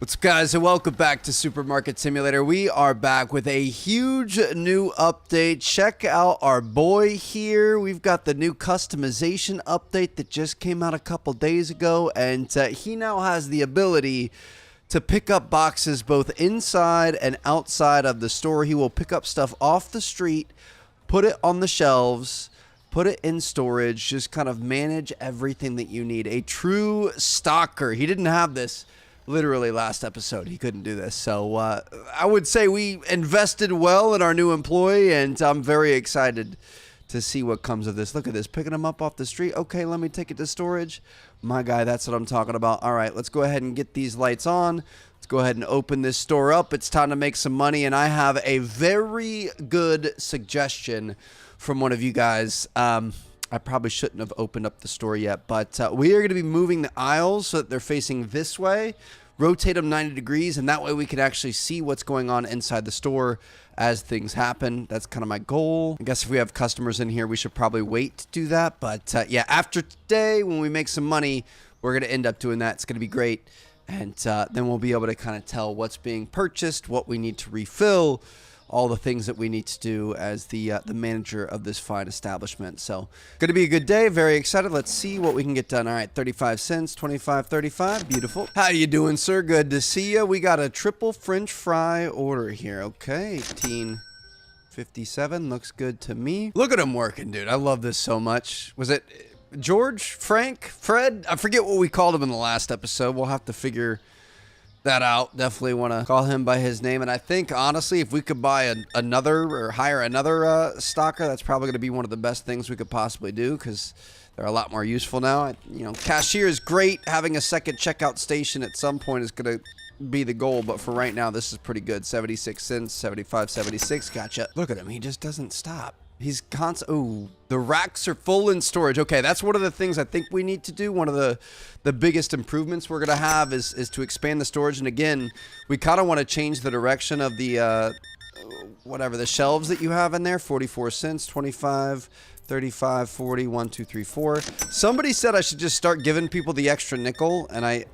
What's up, guys, and welcome back to Supermarket Simulator. We are back with a huge new update. Check out our boy here. We've got the new customization update that just came out a couple days ago, and he now has the ability to pick up boxes both inside and outside of the store. He will pick up stuff off the street, put it on the shelves, put it in storage, just kind of manage everything that you need. A true stalker. He didn't have this literally last episode. He couldn't do this. So I would say we invested well in our new employee, and I'm very excited to see what comes of this. Look at this, picking them up off the street. Okay, let me take it to storage. My guy, that's what I'm talking about. All right, let's go ahead and get these lights on. Let's go ahead and open this store up. It's time to make some money, and I have a very good suggestion from one of you guys. I probably shouldn't have opened up the store yet, but we are going to be moving the aisles so that they're facing this way, rotate them 90 degrees, and that way we can actually see what's going on inside the store as things happen. That's kind of my goal. I guess if we have customers in here, we should probably wait to do that. But yeah, after today, when we make some money, we're going to end up doing that. It's going to be great. And then we'll be able to kind of tell what's being purchased, what we need to refill, all the things that we need to do as the manager of this fine establishment. So, going to be a good day. Very excited. Let's see what we can get done. All right, 35 cents, 25, 35. Beautiful. How you doing, sir? Good to see you. We got a triple French fry order here. Okay, 18.57. Looks good to me. Look at him working, dude. I love this so much. Was it George, Frank, Fred? I forget what we called him in the last episode. We'll have to figure that out. Definitely want to call him by his name. And I think, honestly, if we could buy another or hire another stalker, that's probably going to be one of the best things we could possibly do, because they're a lot more useful now. You know, cashier is great. Having a second checkout station at some point is going to be the goal, but for right now, this is pretty good. 76 cents, 75, 76. Gotcha. Look at him. He just doesn't stop. He's constant. Oh, the racks are full in storage. Okay, that's one of the things I think we need to do. One of the biggest improvements we're going to have is to expand the storage. And again, we kind of want to change the direction of the, whatever, the shelves that you have in there. 44 cents, 25, 35, 40, 1, 2, 3, 4. Somebody said I should just start giving people the extra nickel, and I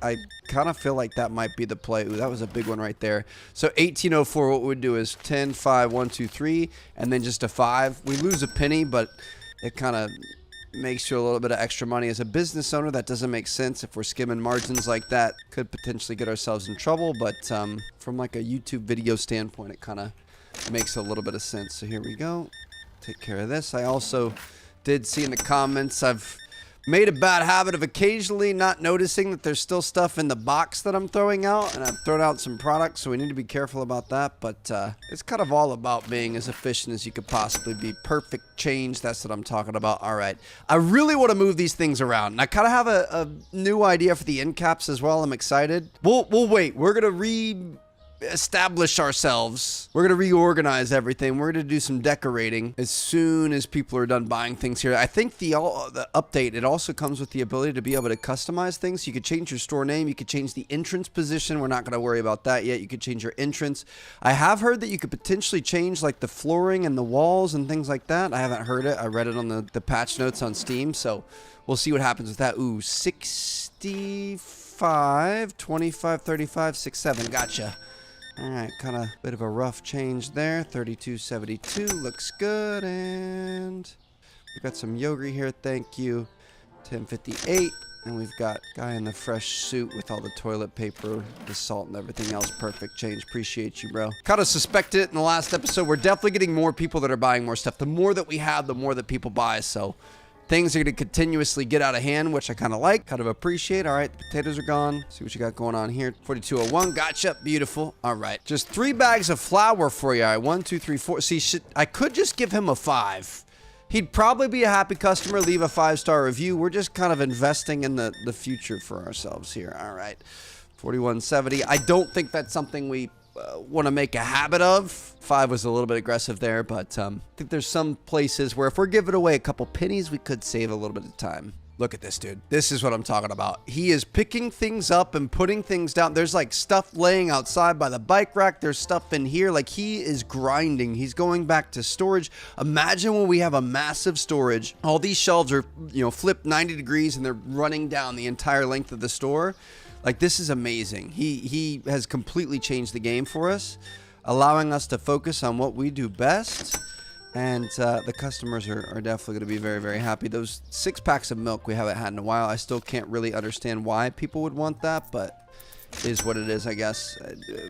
kind of feel like that might be the play. Ooh, that was a big one right there. So 1804, what we would do is 10, 5, 1, 2, 3, and then just a 5. We lose a penny, but it kind of makes you a little bit of extra money. As a business owner, that doesn't make sense. If we're skimming margins like that, could potentially get ourselves in trouble, but from like a YouTube video standpoint, it kind of makes a little bit of sense. So here we go. Take care of this. I also did see in the comments I've made a bad habit of occasionally not noticing that there's still stuff in the box that I'm throwing out, and I've thrown out some products, so we need to be careful about that. But it's kind of all about being as efficient as you could possibly be. Perfect change, that's what I'm talking about. All right, I really want to move these things around, and I kind of have a new idea for the end caps as well. I'm excited. We'll wait. We're gonna establish ourselves. We're going to reorganize everything. We're going to do some decorating as soon as people are done buying things here. I think the update, it also comes with the ability to be able to customize things. You could change your store name. You could change the entrance position. We're not going to worry about that yet. You could change your entrance. I have heard that you could potentially change like the flooring and the walls and things like that. I haven't heard it. I read it on the patch notes on Steam, so we'll see what happens with that. Ooh, 65, 25, 35, 67. Gotcha. All right, kind of bit of a rough change there. 32.72 looks good, and we've got some yogurt here. Thank you. 10.58, and we've got guy in the fresh suit with all the toilet paper, the salt, and everything else. Perfect change. Appreciate you, bro. Kind of suspected it in the last episode. We're definitely getting more people that are buying more stuff. The more that we have, the more that people buy. So things are going to continuously get out of hand, which I kind of like, kind of appreciate. All right, the potatoes are gone. See what you got going on here. 42.01, gotcha, beautiful. All right, just 3 bags of flour for you. All right, 1, 2, 3, 4. See, I could just give him a 5. He'd probably be a happy customer, leave a 5-star review. We're just kind of investing in the future for ourselves here. All right, 41.70. I don't think that's something we want to make a habit of. 5 was a little bit aggressive there, but I think there's some places where if we're giving away a couple pennies, we could save a little bit of time. Look at this dude. This is what I'm talking about. He is picking things up and putting things down. There's like stuff laying outside by the bike rack. There's stuff in here. Like, he is grinding. He's going back to storage. Imagine when we have a massive storage. All these shelves are, you know, flipped 90 degrees and they're running down the entire length of the store. Like, this is amazing. He has completely changed the game for us, allowing us to focus on what we do best. And the customers are definitely going to be very, very happy. Those 6 packs of milk we haven't had in a while. I still can't really understand why people would want that, but it is what it is, I guess.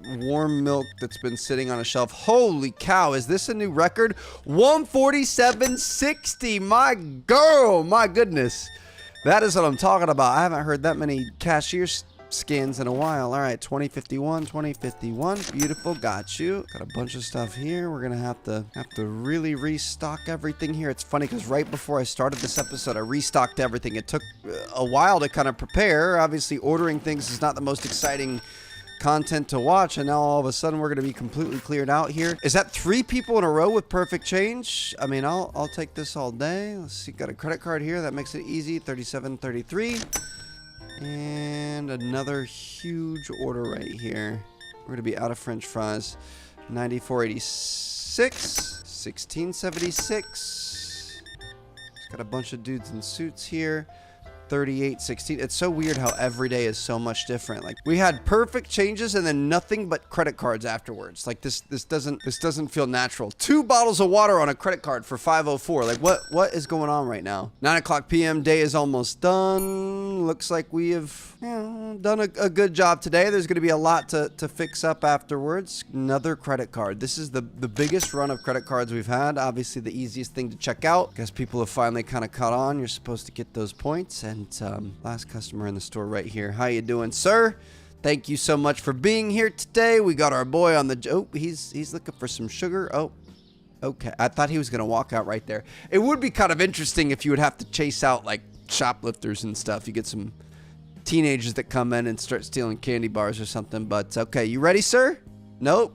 Warm milk that's been sitting on a shelf. Holy cow, is this a new record? 147.60. My girl, my goodness. That is what I'm talking about. I haven't heard that many cashier scans in a while. All right, 2051, 2051. Beautiful, got you. Got a bunch of stuff here. We're gonna have to really restock everything here. It's funny because right before I started this episode, I restocked everything. It took a while to kind of prepare. Obviously, ordering things is not the most exciting content to watch, and now all of a sudden we're gonna be completely cleared out here. Is that 3 people in a row with perfect change? I mean, I'll take this all day. Let's see, got a credit card here. That makes it easy. 37.33. And another huge order right here. We're going to be out of French fries. 94.86. 16.76. Got a bunch of dudes in suits here. 38.16. It's so weird how every day is so much different. Like, we had perfect changes and then nothing but credit cards afterwards. Like, this doesn't feel natural. 2 bottles of water on a credit card for 504. Like, what is going on right now? 9 o'clock p.m. Day is almost done. Looks like we have, you know, done a good job today. There's going to be a lot to fix up afterwards. Another credit card. This is the biggest run of credit cards we've had. Obviously the easiest thing to check out. Guess people have finally kind of caught on. You're supposed to get those points. And last customer in the store right here. How you doing, sir? Thank you so much for being here today. We got our boy on the... Oh, he's looking for some sugar. Oh, okay. I thought he was going to walk out right there. It would be kind of interesting if you would have to chase out, like, shoplifters and stuff. You get some teenagers that come in and start stealing candy bars or something. But, okay. You ready, sir? Nope.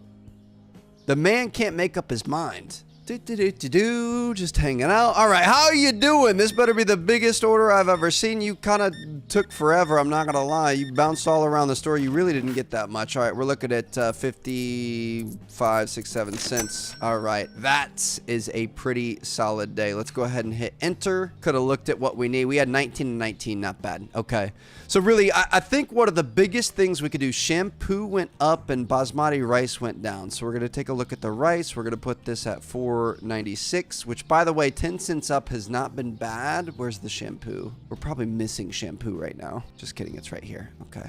The man can't make up his mind. Just hanging out. All right, how are you doing? This better be the biggest order I've ever seen. You kind of took forever, I'm not gonna lie. You bounced all around the store. You really didn't get that much. All right, we're looking at 55, 6, 7 cents. All right, that is a pretty solid day. Let's go ahead and hit enter. Could have looked at what we need. We had 19 and 19, not bad. Okay, so really, I think one of the biggest things we could do, shampoo went up and basmati rice went down. So we're gonna take a look at the rice. We're gonna put this at 4.96, which, by the way, 10 cents up has not been bad. Where's the shampoo? We're probably missing shampoo right now. Just kidding, it's right here. Okay,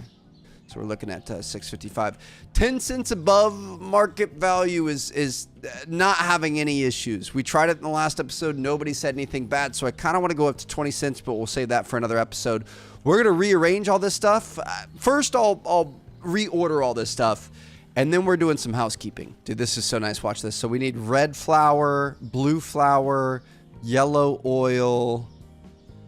so we're looking at 6.55. 10 cents above market value is not having any issues. We tried it in the last episode. Nobody said anything bad, so I kind of want to go up to 20 cents, but we'll save that for another episode. We're gonna rearrange all this stuff. First, I'll reorder all this stuff. And then we're doing some housekeeping. Dude, this is so nice. Watch this. So we need red flour, blue flour, yellow oil.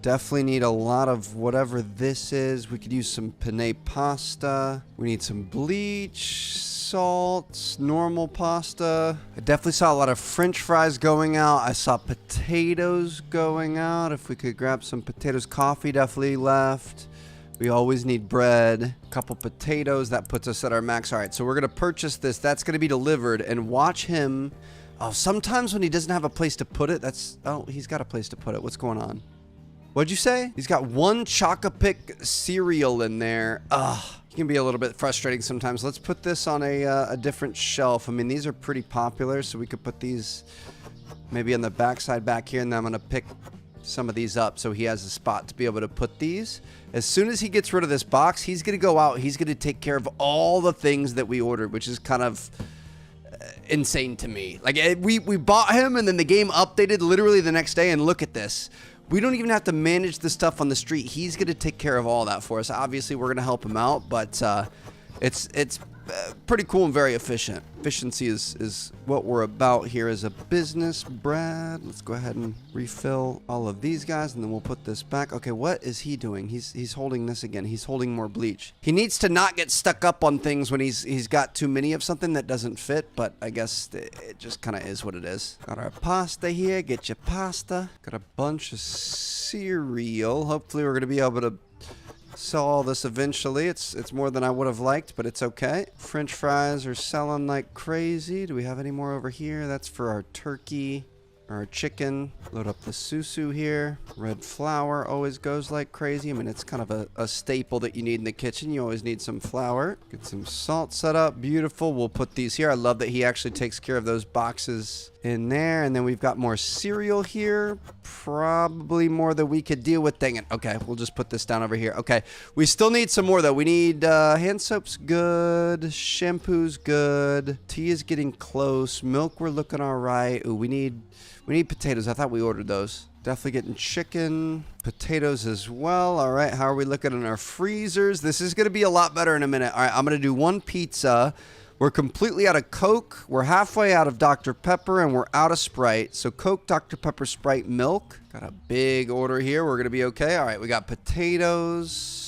Definitely need a lot of whatever this is. We could use some penne pasta. We need some bleach, salt, normal pasta. I definitely saw a lot of French fries going out. I saw potatoes going out. If we could grab some potatoes. Coffee definitely left. We always need bread, a couple potatoes. That puts us at our max. All right, so we're going to purchase this. That's going to be delivered, and watch him. Oh, sometimes when he doesn't have a place to put it, oh, he's got a place to put it. What's going on? What'd you say? He's got one Choco-Pick cereal in there. Ugh, it can be a little bit frustrating sometimes. Let's put this on a different shelf. I mean, these are pretty popular, so we could put these maybe on the backside back here, and then I'm going to pick some of these up so he has a spot to be able to put these. As soon as he gets rid of this box, he's going to go out. He's going to take care of all the things that we ordered, which is kind of insane to me. Like, we bought him, and then the game updated literally the next day, and look at this. We don't even have to manage the stuff on the street. He's going to take care of all that for us. Obviously, we're going to help him out, but it's pretty cool and very efficient. Efficiency is what we're about here as a business. Brad, let's go ahead and refill all of these guys, and then we'll put this back. Okay, what is he doing? He's holding this again. He's holding more bleach. He needs to not get stuck up on things when he's got too many of something that doesn't fit, but I guess it just kind of is what it is. Got our pasta here. Get your pasta. Got a bunch of cereal. Hopefully we're going to be able to sell all this eventually. It's more than I would have liked, but it's okay. French fries are selling like crazy. Do we have any more over here? That's for our turkey. our chicken. Load up the susu here. Red flour always goes like crazy. I mean, it's kind of a staple that you need in the kitchen. You always need some flour. Get some salt set up. Beautiful. We'll put these here. I love that he actually takes care of those boxes in there. And then we've got more cereal here. Probably more than we could deal with. Dang it. Okay, we'll just put this down over here. Okay, we still need some more though. We need hand soap's good. Shampoo's good. Tea is getting close. Milk, we're looking all right. Ooh, we need potatoes. I thought we ordered those. Definitely getting chicken, potatoes as well. All right, how are we looking in our freezers? This is going to be a lot better in a minute. All right, I'm going to do one pizza. We're completely out of Coke. We're halfway out of Dr. Pepper, and we're out of Sprite. So Coke, Dr. Pepper, Sprite, milk. Got a big order here. We're going to be okay. All right, we got potatoes.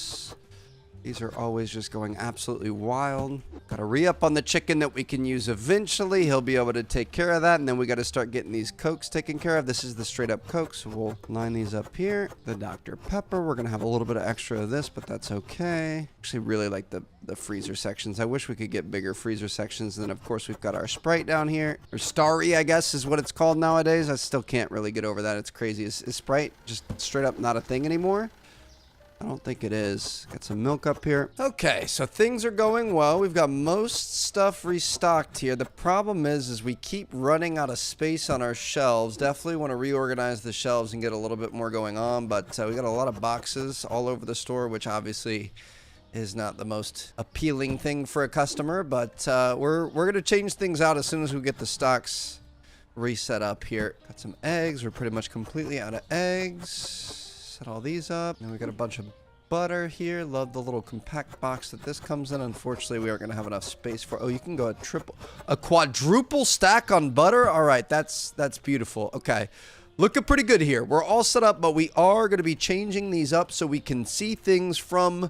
These are always just going absolutely wild. Got to re-up on the chicken that we can use eventually. He'll be able to take care of that. And then we got to start getting these Cokes taken care of. This is the straight up Coke. So we'll line these up here. The Dr. Pepper. We're going to have a little bit of extra of this, but that's okay. Actually really like the freezer sections. I wish we could get bigger freezer sections. And then of course we've got our Sprite down here. Or Starry, I guess is what it's called nowadays. I still can't really get over that. It's crazy. Is Sprite just straight up not a thing anymore? I don't think it is. Got some milk up here. Okay, so things are going well. We've got most stuff restocked here. The problem is we keep running out of space on our shelves. Definitely want to reorganize the shelves and get a little bit more going on, but we got a lot of boxes all over the store, which obviously is not the most appealing thing for a customer, but we're going to change things out as soon as we get the stocks reset up here. Got some eggs. We're pretty much completely out of eggs. Set all these up. And we got a bunch of butter here. Love the little compact box that this comes in. Unfortunately, we aren't going to have enough space for... Oh, you can go a quadruple stack on butter? All right, that's beautiful. Okay. Looking pretty good here. We're all set up, but we are going to be changing these up so we can see things from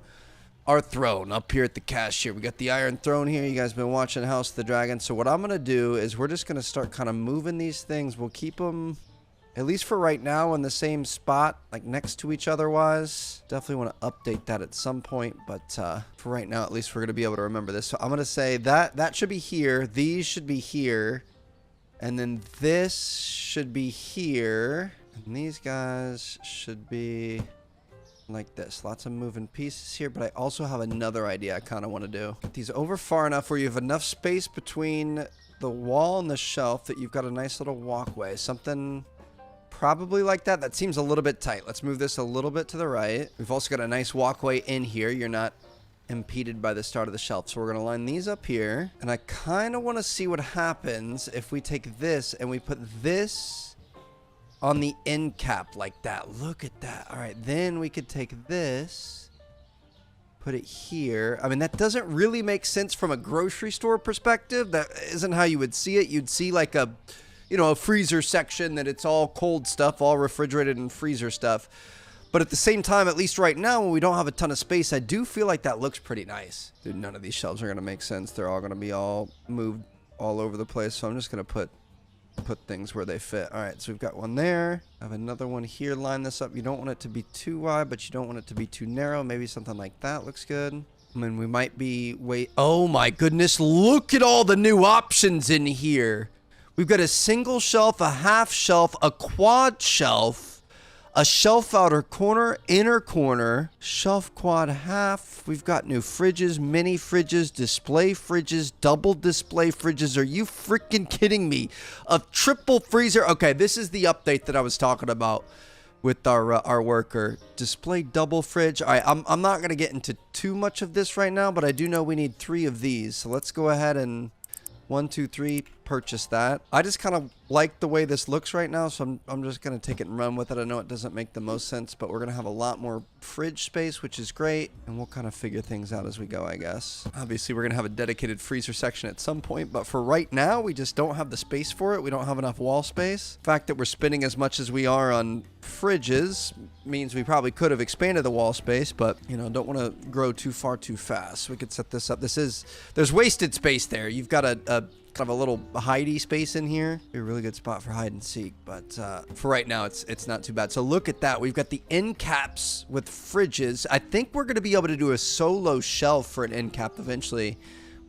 our throne up here at the cashier. We got the Iron Throne here. You guys been watching House of the Dragon. So what I'm going to do is we're just going to start kind of moving these things. We'll keep them... at least for right now, in the same spot, like next to each other wise. Definitely want to update that at some point, but for right now, at least we're going to be able to remember this. So I'm going to say that should be here. These should be here. And then this should be here. And these guys should be like this. Lots of moving pieces here, but I also have another idea I kind of want to do. Get these over far enough where you have enough space between the wall and the shelf that you've got a nice little walkway. Something... probably like that. That seems a little bit tight. Let's move this a little bit to the right. We've also got a nice walkway in here. You're not impeded by the start of the shelf. So we're going to line these up here. And I kind of want to see what happens if we take this and we put this on the end cap like that. Look at that. All right. Then we could take this, put it here. I mean, that doesn't really make sense from a grocery store perspective. That isn't how you would see it. You'd see like a... you know, a freezer section that it's all cold stuff, all refrigerated and freezer stuff. But at the same time, at least right now, when we don't have a ton of space, I do feel like that looks pretty nice. Dude, none of these shelves are going to make sense. They're all going to be all moved all over the place. So I'm just going to put things where they fit. All right, so we've got one there. I have another one here. Line this up. You don't want it to be too wide, but you don't want it to be too narrow. Maybe something like that looks good. I mean, we might be... oh my goodness, look at all the new options in here. We've got a single shelf, a half shelf, a quad shelf, a shelf outer corner, inner corner, shelf quad half. We've got new fridges, mini fridges, display fridges, double display fridges. Are you freaking kidding me? A triple freezer. Okay, this is the update that I was talking about with our worker. Display double fridge. All right, I'm not going to get into too much of this right now, but I do know we need 3 of these. So let's go ahead and 1, 2, 3, purchase that. I just kind of like the way this looks right now, so I'm just going to take it and run with it. I know it doesn't make the most sense, but we're going to have a lot more fridge space, which is great, and we'll kind of figure things out as we go, I guess. Obviously, we're going to have a dedicated freezer section at some point, but for right now, we just don't have the space for it. We don't have enough wall space. The fact that we're spending as much as we are on fridges means we probably could have expanded the wall space, but, you know, don't want to grow too far too fast. So we could set this up. There's wasted space there. You've got a kind of a little hidey space in here. Be a really good spot for hide and seek, but for right now, it's not too bad. So look at that. We've got the end caps with fridges. I think we're going to be able to do a solo shelf for an end cap eventually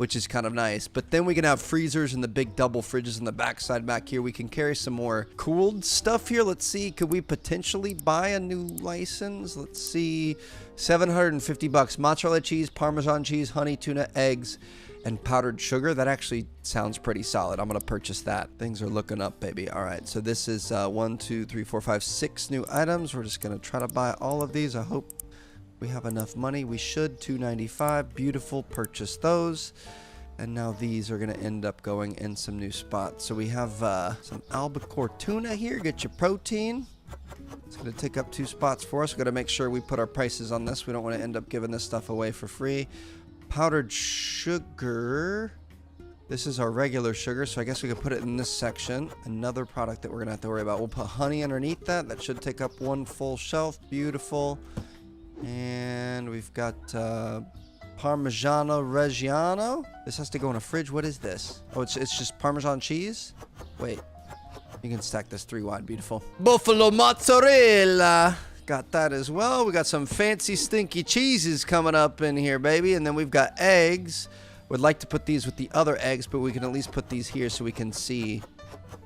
which is kind of nice. But then we can have freezers and the big double fridges in the backside back here. We can carry some more cooled stuff here. Let's see, could we potentially buy a new license? Let's see, $750. Mozzarella cheese, Parmesan cheese, honey, tuna, eggs, and powdered sugar. That actually sounds pretty solid. I'm gonna purchase that. Things are looking up, baby. All right, so this is 1, 2, 3, 4, 5, 6 new items. We're just gonna try to buy all of these. I hope we have enough money. We should. $2.95. Beautiful. Purchase those. And now these are going to end up going in some new spots. So we have some albacore tuna here. Get your protein. It's going to take up 2 spots for us. We've got to make sure we put our prices on this. We don't want to end up giving this stuff away for free. Powdered sugar. This is our regular sugar, so I guess we could put it in this section. Another product that we're going to have to worry about. We'll put honey underneath that. That should take up 1 full shelf. Beautiful. And we've got Parmigiano Reggiano. This has to go in a fridge. What is this? Oh, it's just Parmesan cheese? Wait. You can stack this 3 wide. Beautiful. Buffalo mozzarella. Got that as well. We got some fancy stinky cheeses coming up in here, baby. And then we've got eggs. Would like to put these with the other eggs, but we can at least put these here so we can see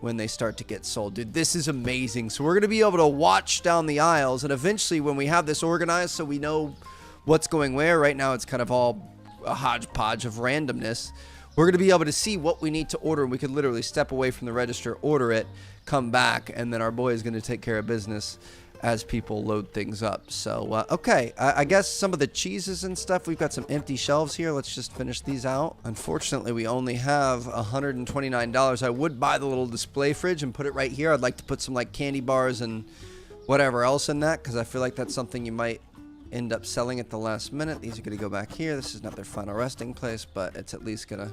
when they start to get sold. Dude, this is amazing. So we're going to be able to watch down the aisles, and eventually when we have this organized so we know what's going where, right now it's kind of all a hodgepodge of randomness, we're going to be able to see what we need to order, and we could literally step away from the register, order it, come back, and then our boy is going to take care of business as people load things up. So, okay, I guess some of the cheeses and stuff, we've got some empty shelves here. Let's just finish these out. Unfortunately, we only have $129. I would buy the little display fridge and put it right here. I'd like to put some like candy bars and whatever else in that, because I feel like that's something you might end up selling at the last minute. These are going to go back here. This is not their final resting place, but it's at least going to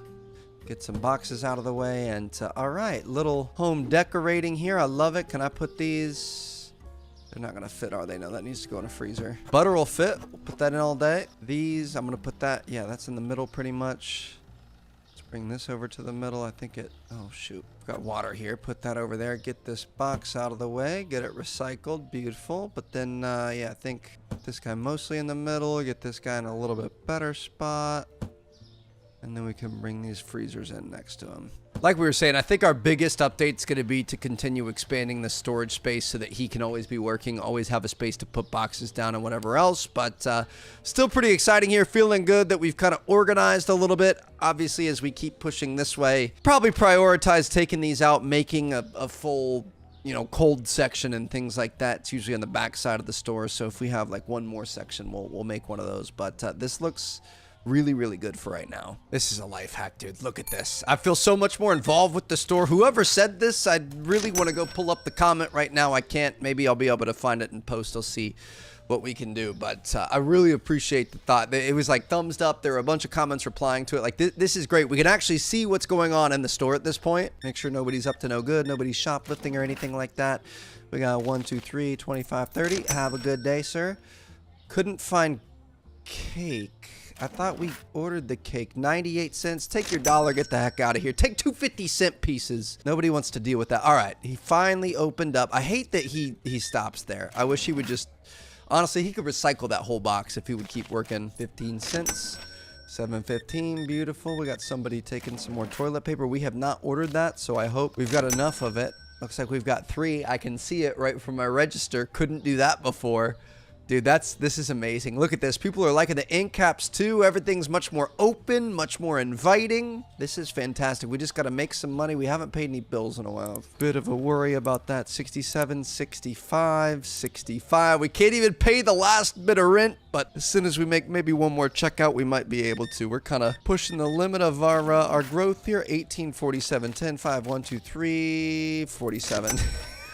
get some boxes out of the way. And all right, little home decorating here. I love it. Can I put these? They're not going to fit, are they? No, that needs to go in a freezer. Butter will fit. We'll put that in all day. These, I'm going to put that. Yeah, that's in the middle pretty much. Let's bring this over to the middle. I think it, oh, shoot. We've got water here. Put that over there. Get this box out of the way. Get it recycled. Beautiful. But then, yeah, I think put this guy mostly in the middle. Get this guy in a little bit better spot. And then we can bring these freezers in next to him. Like we were saying, I think our biggest update is going to be to continue expanding the storage space so that he can always be working, always have a space to put boxes down and whatever else. But still pretty exciting here. Feeling good that we've kind of organized a little bit. Obviously, as we keep pushing this way, probably prioritize taking these out, making a full, you know, cold section and things like that. It's usually on the back side of the store. So if we have like one more section, we'll make one of those. But this looks really, really good for right now. This is a life hack, dude. Look at this. I feel so much more involved with the store. Whoever said this, I really want to go pull up the comment right now. I can't. Maybe I'll be able to find it in post. I'll see what we can do. But I really appreciate the thought. It was like thumbs up. There were a bunch of comments replying to it. Like, this is great. We can actually see what's going on in the store at this point. Make sure nobody's up to no good. Nobody's shoplifting or anything like that. We got 1, 2, 3, 25, 30. Have a good day, sir. Couldn't find cake. I thought we ordered the cake. 98 cents. Take your dollar. Get the heck out of here. Take 2 50-cent pieces. Nobody wants to deal with that. All right. He finally opened up. I hate that he stops there. I wish he would just... Honestly, he could recycle that whole box if he would keep working. 15 cents. 7.15. Beautiful. We got somebody taking some more toilet paper. We have not ordered that, so I hope we've got enough of it. Looks like we've got 3. I can see it right from my register. Couldn't do that before. Dude, this is amazing. Look at this. People are liking the end caps too. Everything's much more open, much more inviting. This is fantastic. We just got to make some money. We haven't paid any bills in a while. Bit of a worry about that. 67, 65, 65. We can't even pay the last bit of rent, but as soon as we make maybe one more checkout, we might be able to. We're kind of pushing the limit of our growth here. 18, 47, 10, 5, 1, 2, 3, 47.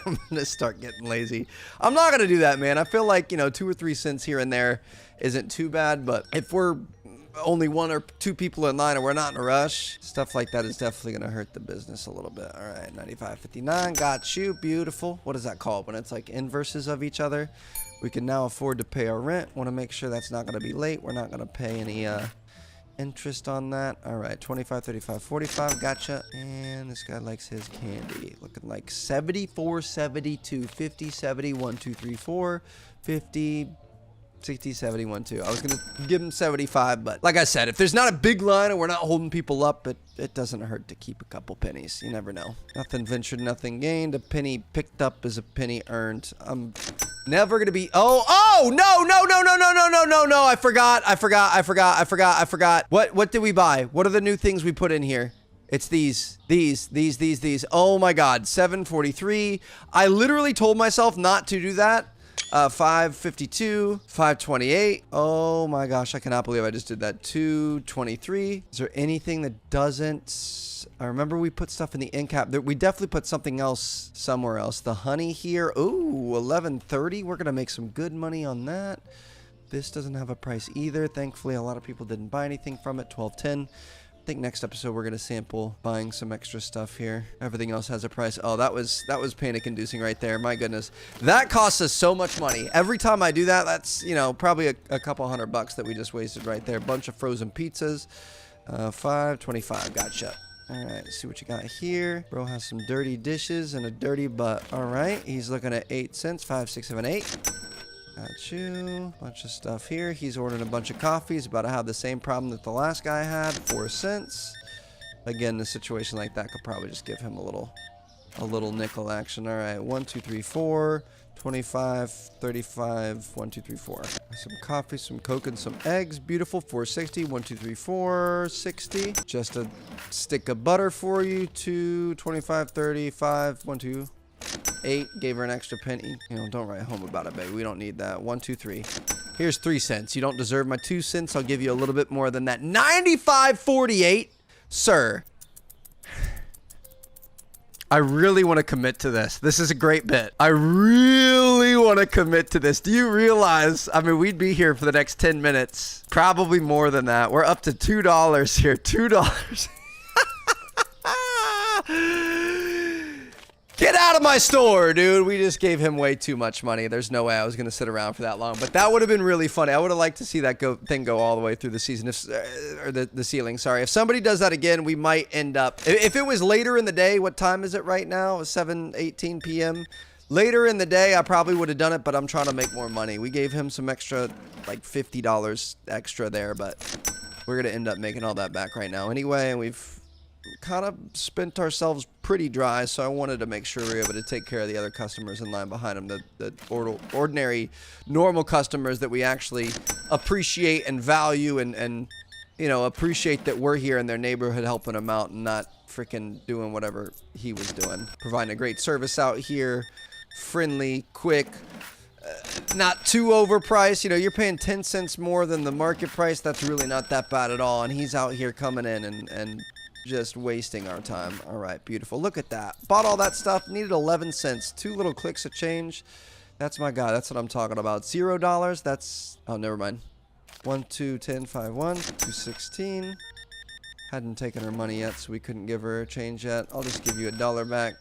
I'm gonna start getting lazy. I'm not gonna do that, man. I feel like, you know, 2 or 3 cents here and there isn't too bad, but if we're only 1 or 2 people in line and we're not in a rush, stuff like that is definitely gonna hurt the business a little bit. All right, 95.59, got you. Beautiful. What is that called when it's like inverses of each other? We can now afford to pay our rent. Want to make sure that's not gonna be late. We're not gonna pay any interest on that. All right, 25, 35, 45. Gotcha. And this guy likes his candy. Looking like 74, 72, 50, 70, 1, 2, 3, 4, 50, 60, 71 too. I was going to give him 75, but like I said, if there's not a big line and we're not holding people up, it doesn't hurt to keep a couple pennies. You never know. Nothing ventured, nothing gained. A penny picked up is a penny earned. I'm never going to be... no. I forgot. What did we buy? What are the new things we put in here? It's these. Oh my God, 743. I literally told myself not to do that. 552, 528. Oh my gosh, I cannot believe I just did that. 223. Is there anything that doesn't... I remember we put stuff in the end cap. We definitely put something else somewhere else. The honey here. Ooh, 1130. We're gonna make some good money on that. This doesn't have a price either. Thankfully, a lot of people didn't buy anything from it. 1210. I think next episode we're gonna sample buying some extra stuff here. Everything else has a price. Oh, that was panic-inducing right there. My goodness, that costs us so much money. Every time I do that, that's, you know, probably a couple $100 that we just wasted right there. Bunch of frozen pizzas. 525. Gotcha. All right, let's see what you got here. Bro has some dirty dishes and a dirty butt. All right, he's looking at 8 cents. 5, 6, 7, 8. Got you. Bunch of stuff here. He's ordering a bunch of coffees. About to have the same problem that the last guy had. 4 cents. Again, a situation like that could probably just give him a little nickel action. All right. 1, 2, 3, 4. 25, 35. 1, 2, 3, 4. Some coffee, some Coke, and some eggs. Beautiful. 460. 1, 2, 3, 4. 60. Just a stick of butter for you. 2, 25, 35. 1, 2. 8. Gave her an extra penny. You know, don't write home about it, baby. We don't need that. 1, 2, 3. Here's 3 cents. You don't deserve my 2 cents. I'll give you a little bit more than that. 95.48, sir. I really want to commit to this. This is a great bit. I really want to commit to this. Do you realize? I mean, we'd be here for the next 10 minutes. Probably more than that. We're up to $2 here. $2. Get out of my store, dude. We just gave him way too much money. There's no way I was going to sit around for that long. But that would have been really funny. I would have liked to see that thing go all the way through the season. Or the ceiling, sorry. If somebody does that again, we might end up... If it was later in the day, what time is it right now? 7:18 p.m. Later in the day, I probably would have done it, but I'm trying to make more money. We gave him some extra, like $50 extra there, but we're going to end up making all that back right now anyway. And we've kind of spent ourselves pretty dry, so I wanted to make sure we were able to take care of the other customers in line behind them, the ordinary, normal customers that we actually appreciate and value and you know, appreciate that we're here in their neighborhood helping them out and not freaking doing whatever he was doing. Providing a great service out here, friendly, quick, not too overpriced. You know, you're paying 10 cents more than the market price. That's really not that bad at all, and he's out here coming in and just wasting our time. All right, beautiful. Look at that. Bought all that stuff. Needed 11 cents. 2 little clicks of change. That's my guy. That's what I'm talking about. $0. That's... Oh, never mind. 1, 2, 10, 5, 1. 216. Hadn't taken her money yet, so we couldn't give her a change yet. I'll just give you $1 back.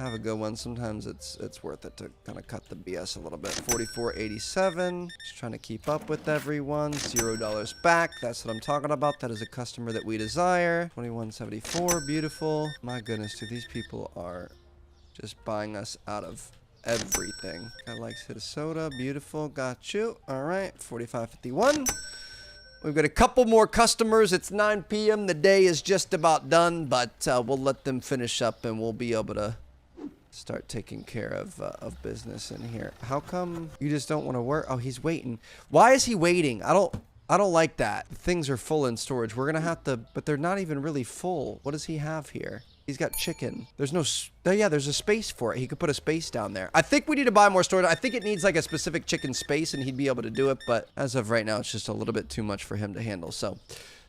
Have a good one. Sometimes it's worth it to kind of cut the BS a little bit. 44.87. Just trying to keep up with everyone. $0 back. That's what I'm talking about. That is a customer that we desire. 21.74. Beautiful. My goodness, dude, these people are just buying us out of everything. Guy likes hit a soda. Beautiful. Got you. All right. 45.51. We've got a couple more customers. It's 9 p.m. The day is just about done, but we'll let them finish up and we'll be able to start taking care of business in here. How come you just don't want to work? Oh, he's waiting. Why is he waiting? I don't like that. Things are full in storage. We're gonna have to, but they're not even really full. What does he have here? He's got chicken. There's no, oh yeah, there's a space for it. He could put a space down there. I think we need to buy more storage. I think it needs like a specific chicken space and he'd be able to do it. But as of right now, it's just a little bit too much for him to handle. So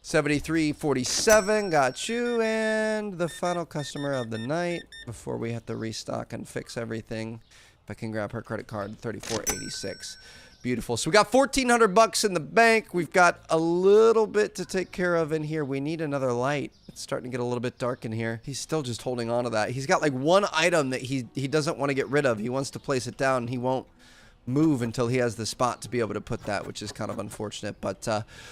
73.47, got you. And the final customer of the night before we have to restock and fix everything. If I can grab her credit card, 34.86. Beautiful. So we got $1,400 in the bank. We've got a little bit to take care of in here. We need another light. It's starting to get a little bit dark in here. He's still just holding on to that. He's got like one item that he doesn't want to get rid of. He wants to place it down. And he won't move until he has the spot to be able to put that, which is kind of unfortunate. But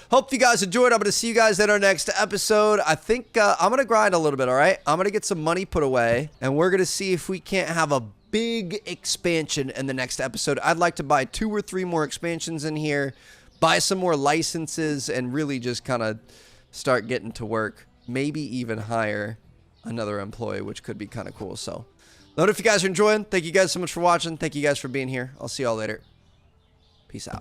hope you guys enjoyed. I'm going to see you guys in our next episode. I think I'm going to grind a little bit, all right? I'm going to get some money put away, and we're going to see if we can't have a big expansion in the next episode. I'd like to buy 2 or 3 more expansions in here, buy some more licenses, and really just kind of start getting to work. Maybe even hire another employee, which could be kind of cool. So let me know if you guys are enjoying. Thank you guys so much for watching. Thank you guys for being here. I'll see y'all later. Peace out.